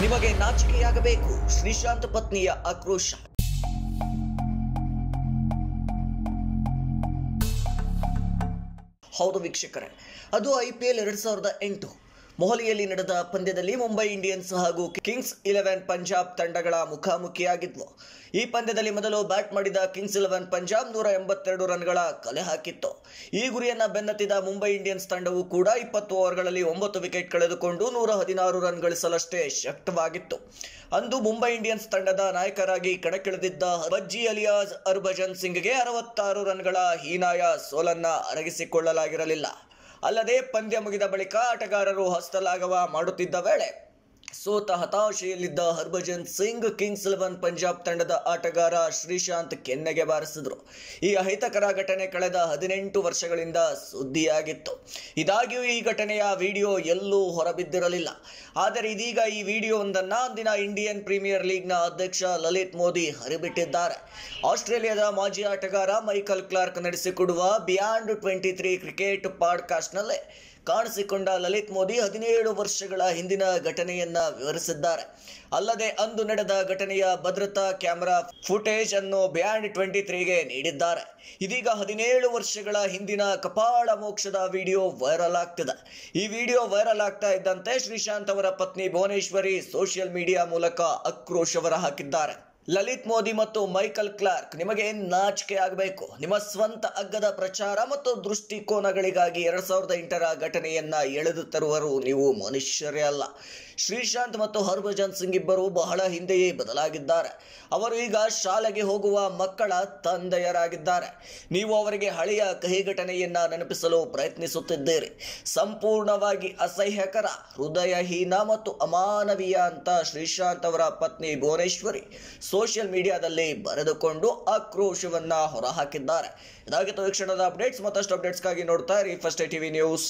ನಿಮಗೆ ನಾಚಿಕೆಯಾಗಬೇಕು. ಶ್ರೀಶಾಂತ್ ಪತ್ನಿಯ ಆಕ್ರೋಶ. ಹೌದು ವೀಕ್ಷಕರೇ, ಅದು IPL 2008 ಮೊಹಾಲಿಯಲ್ಲಿ ನಡೆದ ಪಂದ್ಯದಲ್ಲಿ ಮುಂಬೈ ಇಂಡಿಯನ್ಸ್ ಹಾಗೂ ಕಿಂಗ್ಸ್ 11 ಪಂಜಾಬ್ ತಂಡಗಳ ಮುಖಾಮುಖಿಯಾಗಿದ್ವು. ಈ ಪಂದ್ಯದಲ್ಲಿ ಮೊದಲು ಬ್ಯಾಟ್ ಮಾಡಿದ ಕಿಂಗ್ಸ್ 11 ಪಂಜಾಬ್ 182 ರನ್ಗಳ ಕಲೆ ಹಾಕಿತ್ತು. ಈ ಗುರಿಯನ್ನ ಬೆನ್ನತ್ತಿದ ಮುಂಬೈ ಇಂಡಿಯನ್ಸ್ ತಂಡವು ಕೂಡ 20 ಓವರ್ಗಳಲ್ಲಿ 9 ವಿಕೆಟ್ ಕಳೆದುಕೊಂಡು 116 ರನ್ ಗಳಿಸಲಷ್ಟೇ ಶಕ್ತವಾಗಿತ್ತು. ಅಂದು ಮುಂಬೈ ಇಂಡಿಯನ್ಸ್ ತಂಡದ ನಾಯಕರಾಗಿ ಕಣಕ್ಕಿಳಿದಿದ್ದ ಬಜ್ಜಿ ಅಲಿಯಾಸ್ ಹರ್ಭಜನ್ ಸಿಂಗ್ಗೆ 66 ರನ್ಗಳ ಹೀನಾಯ ಸೋಲನ್ನ ಅರಗಿಸಿಕೊಳ್ಳಲಾಗಿರಲಿಲ್ಲ. ಅಲ್ಲದೆ ಪಂದ್ಯ ಮುಗಿದ ಬಳಿಕ ಆಟಗಾರರು ಹಸ್ತಲಾಘವ ಮಾಡುತ್ತಿದ್ದ ವೇಳೆ ಸೋತ ಹತಾಶೆಯಲ್ಲಿದ್ದ ಹರ್ಭಜನ್ ಸಿಂಗ್ ಕಿಂಗ್ಸ್ 11 ಪಂಜಾಬ್ ತಂಡದ ಆಟಗಾರ ಶ್ರೀಶಾಂತ್ ಕೆನ್ನೆಗೆ ಬಾರಿಸಿದ್ರು. ಈ ಅಹಿತಕರ ಘಟನೆ ಕಳೆದ 18 ವರ್ಷಗಳಿಂದ ಸುದ್ದಿಯಾಗಿತ್ತು. ಇದಾಗಿಯೂ ಈ ಘಟನೆಯ ವಿಡಿಯೋ ಎಲ್ಲೂ ಹೊರಬಿದ್ದಿರಲಿಲ್ಲ. ಆದರೆ ಇದೀಗ ಈ ವಿಡಿಯೋವೊಂದನ್ನ ಅಂದಿನ ಇಂಡಿಯನ್ ಪ್ರೀಮಿಯರ್ ಲೀಗ್ನ ಅಧ್ಯಕ್ಷ ಲಲಿತ್ ಮೋದಿ ಹರಿಬಿಟ್ಟಿದ್ದಾರೆ. ಆಸ್ಟ್ರೇಲಿಯಾದ ಮಾಜಿ ಆಟಗಾರ ಮೈಕಲ್ ಕ್ಲಾರ್ಕ್ ನಡೆಸಿಕೊಡುವ ಬಿಯಾಂಡ್ 23 ಕ್ರಿಕೆಟ್ ಪಾಡ್ಕಾಸ್ಟ್ನಲ್ಲೇ ಕಾಣಿಸಿಕೊಂಡ ಲಲಿತ್ ಮೋದಿ 17 ವರ್ಷಗಳ ಹಿಂದಿನ ಘಟನೆಯನ್ನ ವಿವರಿಸಿದ್ದಾರೆ. ಅಲ್ಲದೆ ಅಂದು ನಡೆದ ಘಟನೆಯ ಭದ್ರತಾ ಕ್ಯಾಮೆರಾ ಫುಟೇಜ್ ಅನ್ನು ಬಿಯಾಂಡ್ 23ಗೆ ನೀಡಿದ್ದಾರೆ. ಇದೀಗ 17 ವರ್ಷಗಳ ಹಿಂದಿನ ಕಪಾಳ ಮೋಕ್ಷದ ವಿಡಿಯೋ ವೈರಲ್ ಆಗ್ತಿದೆ. ಈ ವಿಡಿಯೋ ವೈರಲ್ ಆಗ್ತಾ ಇದ್ದಂತೆ ಶ್ರೀಶಾಂತ್ ಅವರ ಪತ್ನಿ ಭುವನೇಶ್ವರಿ ಸೋಷಿಯಲ್ ಮೀಡಿಯಾ ಮೂಲಕ ಆಕ್ರೋಶ ಹೊರಹಾಕಿದ್ದಾರೆ. ಲಲಿತ್ ಮೋದಿ ಮತ್ತು ಮೈಕಲ್ ಕ್ಲಾರ್ಕ್, ನಿಮಗೆ ನಾಚಿಕೆ ಆಗಬೇಕು. ನಿಮ್ಮ ಸ್ವಂತ ಅಗ್ಗದ ಪ್ರಚಾರ ಮತ್ತು ದೃಷ್ಟಿಕೋನಗಳಿಗಾಗಿ 2008ರ ಘಟನೆಯನ್ನ ಎಳೆದು ತರುವರು ನೀವು ಮನುಷ್ಯರೇ ಅಲ್ಲ. ಶ್ರೀಶಾಂತ್ ಮತ್ತು ಹರ್ಭಜನ್ ಸಿಂಗ್ ಇಬ್ಬರು ಬಹಳ ಹಿಂದೆಯೇ ಬದಲಾಗಿದ್ದಾರೆ. ಅವರು ಈಗ ಶಾಲೆಗೆ ಹೋಗುವ ಮಕ್ಕಳ ತಂದೆಯರಾಗಿದ್ದಾರೆ. ನೀವು ಅವರಿಗೆ ಹಳೆಯ ಕಹಿ ಘಟನೆಯನ್ನ ನೆನಪಿಸಲು ಪ್ರಯತ್ನಿಸುತ್ತಿದ್ದೀರಿ. ಸಂಪೂರ್ಣವಾಗಿ ಅಸಹ್ಯಕರ, ಹೃದಯಹೀನ ಮತ್ತು ಅಮಾನವೀಯ ಅಂತ ಶ್ರೀಶಾಂತ್ ಅವರ ಪತ್ನಿ ಭುವನೇಶ್ವರಿ ಸೋಷಿಯಲ್ ಮೀಡಿಯಾದಲ್ಲಿ ಬರೆದುಕೊಂಡು ಆಕ್ರೋಶವನ್ನ ಹೊರಹಾಕಿದ್ದಾರೆ. ಇದಾಗಿತ್ತು ಈ ಕ್ಷಣದ ಅಪ್ಡೇಟ್ಸ್. ಮತ್ತಷ್ಟು ಅಪ್ಡೇಟ್ಸ್ಗಾಗಿ ನೋಡ್ತಾ ಇರಿ ಫಸ್ಟ್ ಟಿವಿ ನ್ಯೂಸ್.